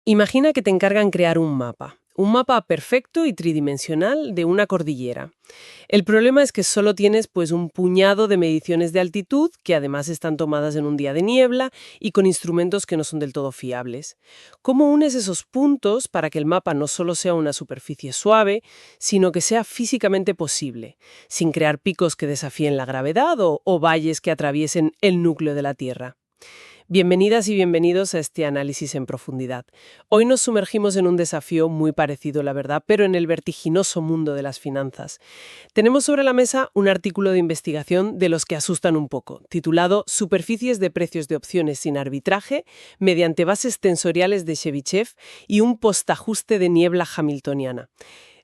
Imagina que te encargan crear un mapa perfecto y tridimensional de una cordillera. El problema es que solo tienes pues un puñado de mediciones de altitud que además están tomadas en un día de niebla y con instrumentos que no son del todo fiables. ¿Cómo unes esos puntos para que el mapa no solo sea una superficie suave, sino que sea físicamente posible, sin crear picos que desafíen la gravedad o valles que atraviesen el núcleo de la Tierra? Bienvenidas y bienvenidos a este análisis en profundidad. Hoy nos sumergimos en un desafío muy parecido, la verdad, pero en el vertiginoso mundo de las finanzas. Tenemos sobre la mesa un artículo de investigación de los que asustan un poco, titulado Superficies de precios de opciones sin arbitraje mediante bases tensoriales de Chebyshev y un postajuste de niebla hamiltoniana.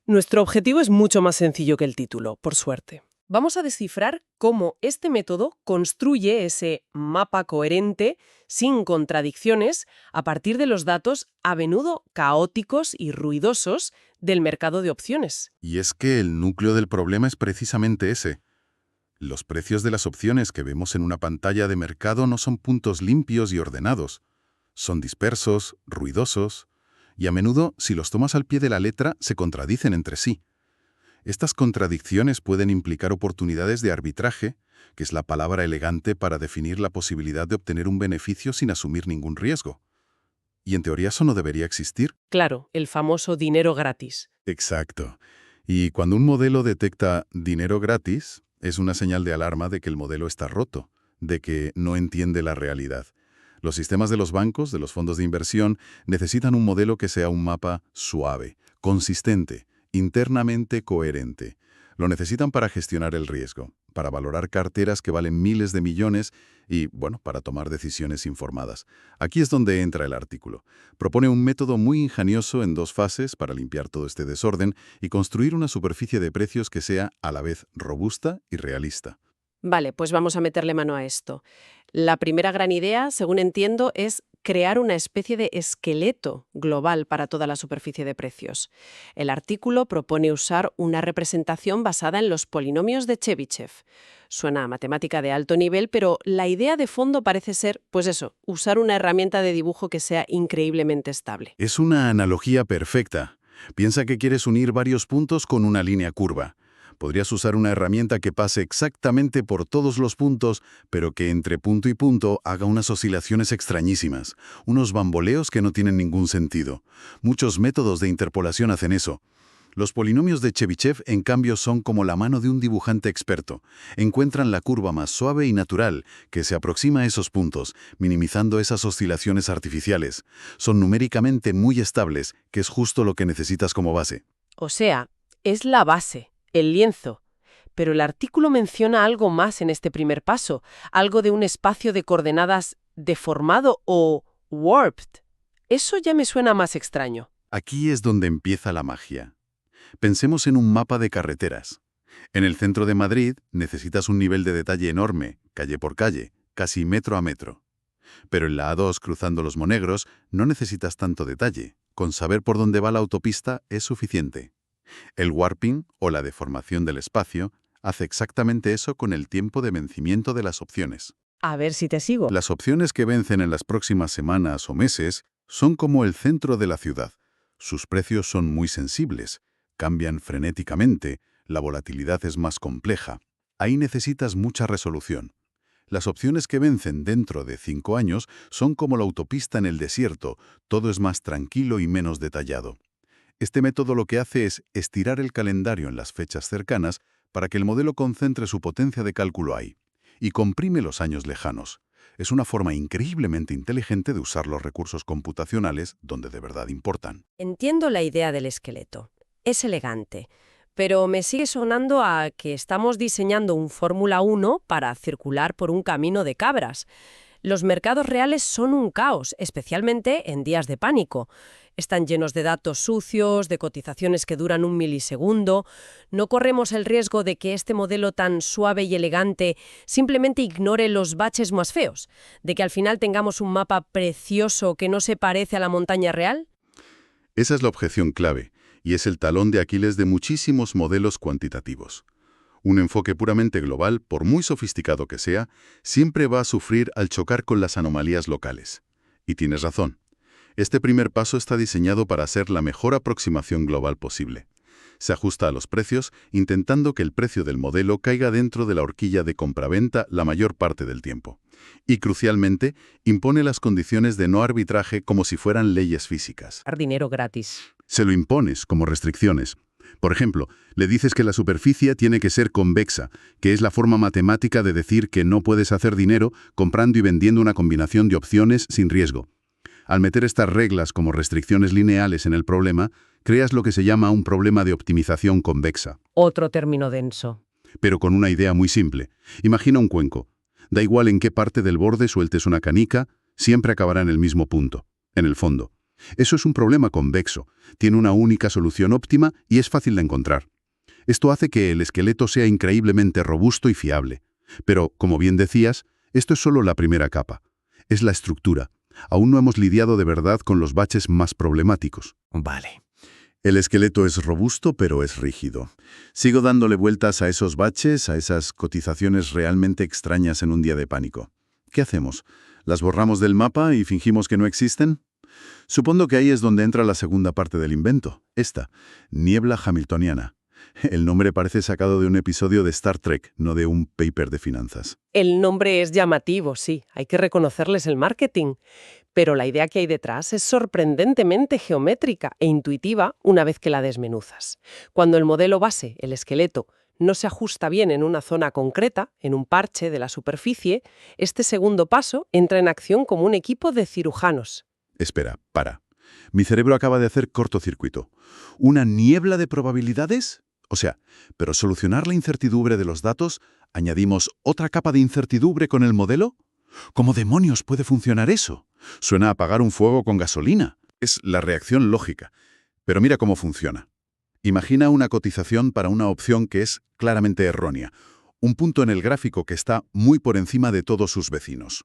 Nuestro objetivo es mucho más sencillo que el título, por suerte. Vamos a descifrar cómo este método construye ese mapa coherente, sin contradicciones, a partir de los datos a menudo caóticos y ruidosos del mercado de opciones. Y es que el núcleo del problema es precisamente ese. Los precios de las opciones que vemos en una pantalla de mercado no son puntos limpios y ordenados. Son dispersos, ruidosos, y a menudo, si los tomas al pie de la letra, se contradicen entre sí. Estas contradicciones pueden implicar oportunidades de arbitraje, que es la palabra elegante para definir la posibilidad de obtener un beneficio sin asumir ningún riesgo. Y en teoría eso no debería existir. Claro, el famoso dinero gratis. Exacto. Y cuando un modelo detecta dinero gratis, es una señal de alarma de que el modelo está roto, de que no entiende la realidad. Los sistemas de los bancos, de los fondos de inversión, necesitan un modelo que sea un mapa suave, consistente, internamente coherente. Lo necesitan para gestionar el riesgo, para valorar carteras que valen miles de millones y, bueno, para tomar decisiones informadas. Aquí es donde entra el artículo. Propone un método muy ingenioso en dos fases para limpiar todo este desorden y construir una superficie de precios que sea a la vez robusta y realista. Vale, pues vamos a meterle mano a esto. La primera gran idea, según entiendo, es crear una especie de esqueleto global para toda la superficie de precios. El artículo propone usar una representación basada en los polinomios de Chebyshev. Suena a matemática de alto nivel, pero la idea de fondo parece ser, pues eso, usar una herramienta de dibujo que sea increíblemente estable. Es una analogía perfecta. Piensa que quieres unir varios puntos con una línea curva. Podrías usar una herramienta que pase exactamente por todos los puntos, pero que entre punto y punto haga unas oscilaciones extrañísimas, unos bamboleos que no tienen ningún sentido. Muchos métodos de interpolación hacen eso. Los polinomios de Chebyshev, en cambio, son como la mano de un dibujante experto. Encuentran la curva más suave y natural, que se aproxima a esos puntos, minimizando esas oscilaciones artificiales. Son numéricamente muy estables, que es justo lo que necesitas como base. O sea, es la base, el lienzo. Pero el artículo menciona algo más en este primer paso, algo de un espacio de coordenadas deformado o warped. Eso ya me suena más extraño. Aquí es donde empieza la magia. Pensemos en un mapa de carreteras. En el centro de Madrid necesitas un nivel de detalle enorme, calle por calle, casi metro a metro. Pero en la A2, cruzando los Monegros, no necesitas tanto detalle. Con saber por dónde va la autopista es suficiente. El warping, o la deformación del espacio, hace exactamente eso con el tiempo de vencimiento de las opciones. A ver si te sigo. Las opciones que vencen en las próximas semanas o meses son como el centro de la ciudad. Sus precios son muy sensibles, cambian frenéticamente, la volatilidad es más compleja. Ahí necesitas mucha resolución. Las opciones que vencen dentro de 5 años son como la autopista en el desierto, todo es más tranquilo y menos detallado. Este método lo que hace es estirar el calendario en las fechas cercanas para que el modelo concentre su potencia de cálculo ahí y comprime los años lejanos. Es una forma increíblemente inteligente de usar los recursos computacionales donde de verdad importan. Entiendo la idea del esqueleto. Es elegante, pero me sigue sonando a que estamos diseñando un Fórmula 1 para circular por un camino de cabras. Los mercados reales son un caos, especialmente en días de pánico. Están llenos de datos sucios, de cotizaciones que duran un milisegundo. No corremos el riesgo de que este modelo tan suave y elegante simplemente ignore los baches más feos, de que al final tengamos un mapa precioso que no se parece a la montaña real. Esa es la objeción clave, y es el talón de Aquiles de muchísimos modelos cuantitativos. Un enfoque puramente global, por muy sofisticado que sea, siempre va a sufrir al chocar con las anomalías locales. Y tienes razón. Este primer paso está diseñado para hacer la mejor aproximación global posible. Se ajusta a los precios, intentando que el precio del modelo caiga dentro de la horquilla de compraventa la mayor parte del tiempo. Y, crucialmente, impone las condiciones de no arbitraje como si fueran leyes físicas. Dar dinero gratis. Se lo impones como restricciones. Por ejemplo, le dices que la superficie tiene que ser convexa, que es la forma matemática de decir que no puedes hacer dinero comprando y vendiendo una combinación de opciones sin riesgo. Al meter estas reglas como restricciones lineales en el problema, creas lo que se llama un problema de optimización convexa. Otro término denso. Pero con una idea muy simple. Imagina un cuenco. Da igual en qué parte del borde sueltes una canica, siempre acabará en el mismo punto, en el fondo. Eso es un problema convexo. Tiene una única solución óptima y es fácil de encontrar. Esto hace que el esqueleto sea increíblemente robusto y fiable. Pero, como bien decías, esto es solo la primera capa. Es la estructura. Aún no hemos lidiado de verdad con los baches más problemáticos. Vale. El esqueleto es robusto, pero es rígido. Sigo dándole vueltas a esos baches, a esas cotizaciones realmente extrañas en un día de pánico. ¿Qué hacemos? ¿Las borramos del mapa y fingimos que no existen? Supongo que ahí es donde entra la segunda parte del invento, esta, niebla hamiltoniana. El nombre parece sacado de un episodio de Star Trek, no de un paper de finanzas. El nombre es llamativo, sí, hay que reconocerles el marketing, pero la idea que hay detrás es sorprendentemente geométrica e intuitiva una vez que la desmenuzas. Cuando el modelo base, el esqueleto, no se ajusta bien en una zona concreta, en un parche de la superficie, este segundo paso entra en acción como un equipo de cirujanos. Espera, para. Mi cerebro acaba de hacer cortocircuito. ¿Una niebla de probabilidades? O sea, pero solucionar la incertidumbre de los datos, ¿añadimos otra capa de incertidumbre con el modelo? ¿Cómo demonios puede funcionar eso? Suena a apagar un fuego con gasolina. Es la reacción lógica. Pero mira cómo funciona. Imagina una cotización para una opción que es claramente errónea. Un punto en el gráfico que está muy por encima de todos sus vecinos.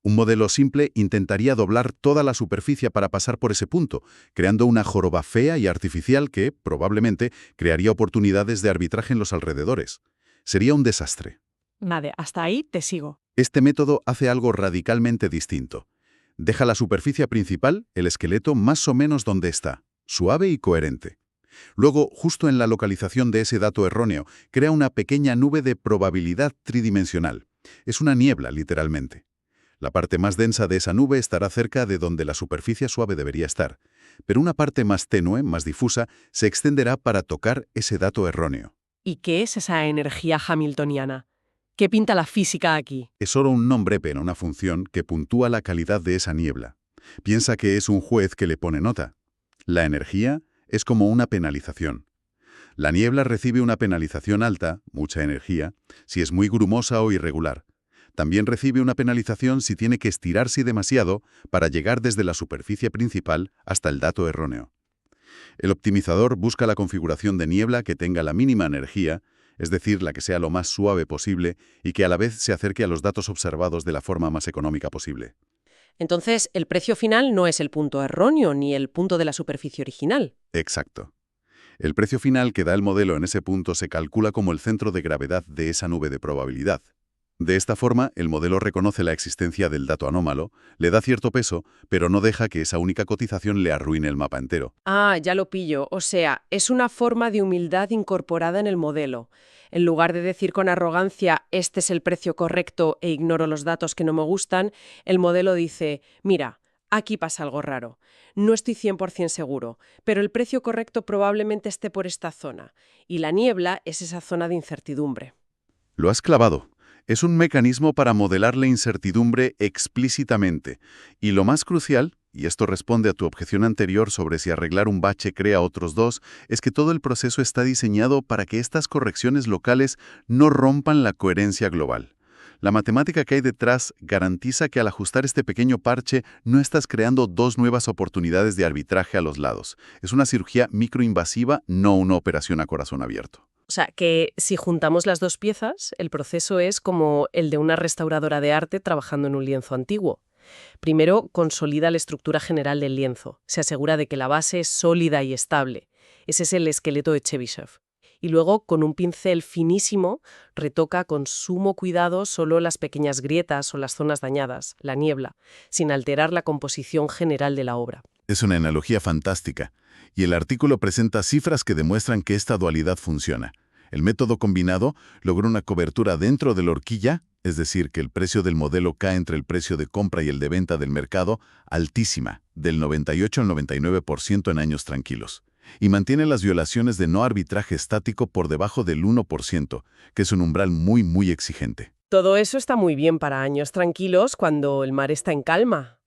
Un modelo simple intentaría doblar toda la superficie para pasar por ese punto, creando una joroba fea y artificial que, probablemente, crearía oportunidades de arbitraje en los alrededores. Sería un desastre. Vale, hasta ahí te sigo. Este método hace algo radicalmente distinto. Deja la superficie principal, el esqueleto, más o menos donde está, suave y coherente. Luego, justo en la localización de ese dato erróneo, crea una pequeña nube de probabilidad tridimensional. Es una niebla, literalmente. La parte más densa de esa nube estará cerca de donde la superficie suave debería estar, pero una parte más tenue, más difusa, se extenderá para tocar ese dato erróneo. ¿Y qué es esa energía hamiltoniana? ¿Qué pinta la física aquí? Es solo un nombre pero una función que puntúa la calidad de esa niebla. Piensa que es un juez que le pone nota. La energía es como una penalización. La niebla recibe una penalización alta, mucha energía, si es muy grumosa o irregular. También recibe una penalización si tiene que estirarse demasiado para llegar desde la superficie principal hasta el dato erróneo. El optimizador busca la configuración de niebla que tenga la mínima energía, es decir, la que sea lo más suave posible y que a la vez se acerque a los datos observados de la forma más económica posible. Entonces, el precio final no es el punto erróneo ni el punto de la superficie original. Exacto. El precio final que da el modelo en ese punto se calcula como el centro de gravedad de esa nube de probabilidad. De esta forma, el modelo reconoce la existencia del dato anómalo, le da cierto peso, pero no deja que esa única cotización le arruine el mapa entero. Ah, ya lo pillo. O sea, es una forma de humildad incorporada en el modelo. En lugar de decir con arrogancia, este es el precio correcto e ignoro los datos que no me gustan, el modelo dice, mira, aquí pasa algo raro. No estoy 100% seguro, pero el precio correcto probablemente esté por esta zona. Y la niebla es esa zona de incertidumbre. Lo has clavado. Es un mecanismo para modelar la incertidumbre explícitamente. Y lo más crucial, y esto responde a tu objeción anterior sobre si arreglar un bache crea otros dos, es que todo el proceso está diseñado para que estas correcciones locales no rompan la coherencia global. La matemática que hay detrás garantiza que al ajustar este pequeño parche no estás creando dos nuevas oportunidades de arbitraje a los lados. Es una cirugía microinvasiva, no una operación a corazón abierto. O sea, que si juntamos las dos piezas, el proceso es como el de una restauradora de arte trabajando en un lienzo antiguo. Primero, consolida la estructura general del lienzo. Se asegura de que la base es sólida y estable. Ese es el esqueleto de Chebyshev. y luego, con un pincel finísimo, retoca con sumo cuidado solo las pequeñas grietas o las zonas dañadas, la niebla, sin alterar la composición general de la obra. Es una analogía fantástica, y el artículo presenta cifras que demuestran que esta dualidad funciona. El método combinado logró una cobertura dentro de la horquilla, es decir, que el precio del modelo cae entre el precio de compra y el de venta del mercado, altísima, del 98 al 99% en años tranquilos, y mantiene las violaciones de no arbitraje estático por debajo del 1%, que es un umbral muy exigente. Todo eso está muy bien para años tranquilos cuando el mar está en calma.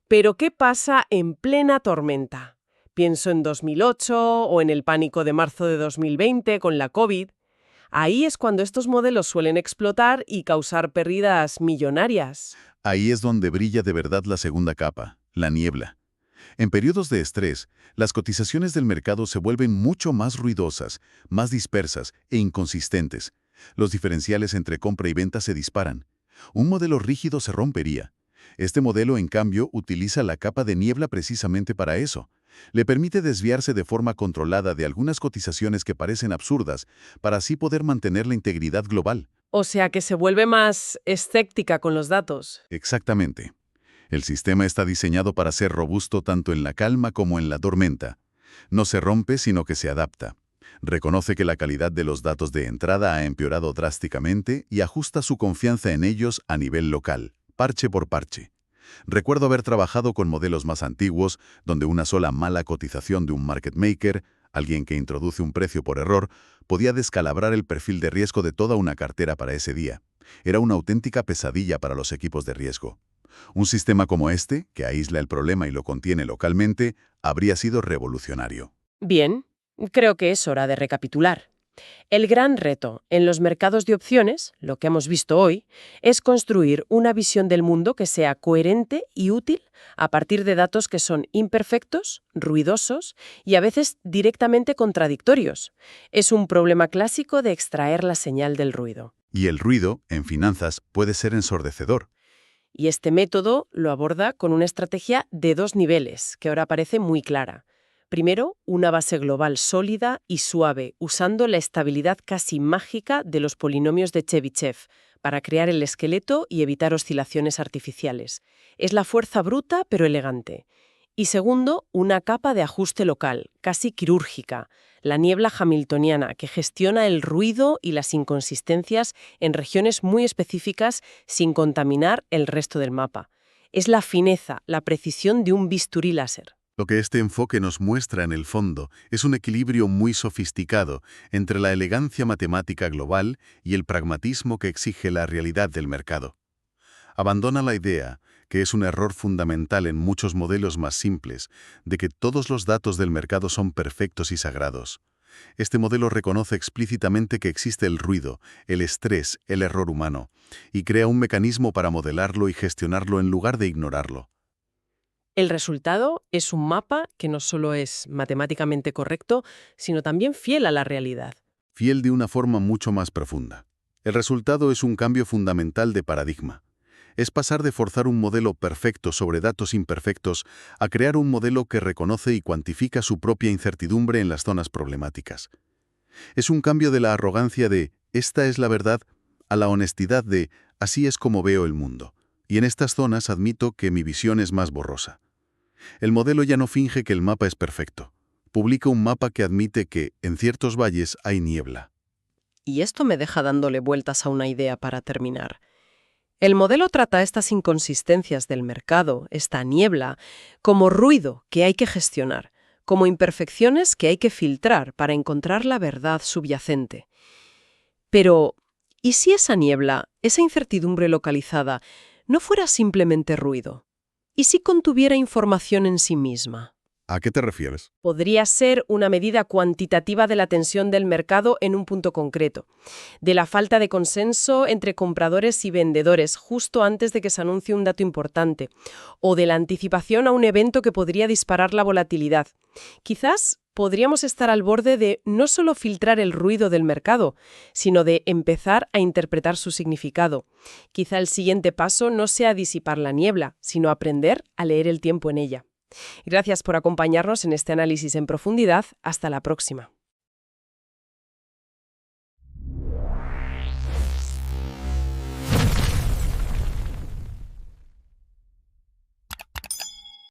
Pero ¿qué pasa en plena tormenta? Pienso en 2008 o en el pánico de marzo de 2020 con la COVID. Ahí es cuando estos modelos suelen explotar y causar pérdidas millonarias. Ahí es donde brilla de verdad la segunda capa, la niebla. En periodos de estrés, las cotizaciones del mercado se vuelven mucho más ruidosas, más dispersas e inconsistentes. Los diferenciales entre compra y venta se disparan. Un modelo rígido se rompería. Este modelo, en cambio, utiliza la capa de niebla precisamente para eso. Le permite desviarse de forma controlada de algunas cotizaciones que parecen absurdas, para así poder mantener la integridad global. O sea que se vuelve más escéptica con los datos. Exactamente. El sistema está diseñado para ser robusto tanto en la calma como en la tormenta. No se rompe, sino que se adapta. Reconoce que la calidad de los datos de entrada ha empeorado drásticamente y ajusta su confianza en ellos a nivel local, parche por parche. Recuerdo haber trabajado con modelos más antiguos, donde una sola mala cotización de un market maker, alguien que introduce un precio por error, podía descalabrar el perfil de riesgo de toda una cartera para ese día. Era una auténtica pesadilla para los equipos de riesgo. Un sistema como este, que aísla el problema y lo contiene localmente, habría sido revolucionario. Bien, creo que es hora de recapitular. El gran reto en los mercados de opciones, lo que hemos visto hoy, es construir una visión del mundo que sea coherente y útil a partir de datos que son imperfectos, ruidosos y a veces directamente contradictorios. Es un problema clásico de extraer la señal del ruido. Y el ruido, en finanzas, puede ser ensordecedor. Y este método lo aborda con una estrategia de 2 niveles, que ahora parece muy clara. Primero, una base global sólida y suave, usando la estabilidad casi mágica de los polinomios de Chebyshev para crear el esqueleto y evitar oscilaciones artificiales. Es la fuerza bruta pero elegante. Y segundo, una capa de ajuste local, casi quirúrgica, la niebla hamiltoniana, que gestiona el ruido y las inconsistencias en regiones muy específicas sin contaminar el resto del mapa. Es la fineza, la precisión de un bisturí láser. Lo que este enfoque nos muestra en el fondo es un equilibrio muy sofisticado entre la elegancia matemática global y el pragmatismo que exige la realidad del mercado. Abandona la idea, que es un error fundamental en muchos modelos más simples, de que todos los datos del mercado son perfectos y sagrados. Este modelo reconoce explícitamente que existe el ruido, el estrés, el error humano, y crea un mecanismo para modelarlo y gestionarlo en lugar de ignorarlo. El resultado es un mapa que no solo es matemáticamente correcto, sino también fiel a la realidad. Fiel de una forma mucho más profunda. El resultado es un cambio fundamental de paradigma. Es pasar de forzar un modelo perfecto sobre datos imperfectos a crear un modelo que reconoce y cuantifica su propia incertidumbre en las zonas problemáticas. Es un cambio de la arrogancia de «esta es la verdad» a la honestidad de «así es como veo el mundo». Y en estas zonas admito que mi visión es más borrosa. El modelo ya no finge que el mapa es perfecto. Publica un mapa que admite que, en ciertos valles, hay niebla. Y esto me deja dándole vueltas a una idea para terminar. El modelo trata estas inconsistencias del mercado, esta niebla, como ruido que hay que gestionar, como imperfecciones que hay que filtrar para encontrar la verdad subyacente. Pero, ¿y si esa niebla, esa incertidumbre localizada, no fuera simplemente ruido? ¿Y si contuviera información en sí misma? ¿A qué te refieres? Podría ser una medida cuantitativa de la tensión del mercado en un punto concreto, de la falta de consenso entre compradores y vendedores justo antes de que se anuncie un dato importante, o de la anticipación a un evento que podría disparar la volatilidad. Quizás podríamos estar al borde de no solo filtrar el ruido del mercado, sino de empezar a interpretar su significado. Quizá el siguiente paso no sea disipar la niebla, sino aprender a leer el tiempo en ella. Gracias por acompañarnos en este análisis en profundidad. Hasta la próxima.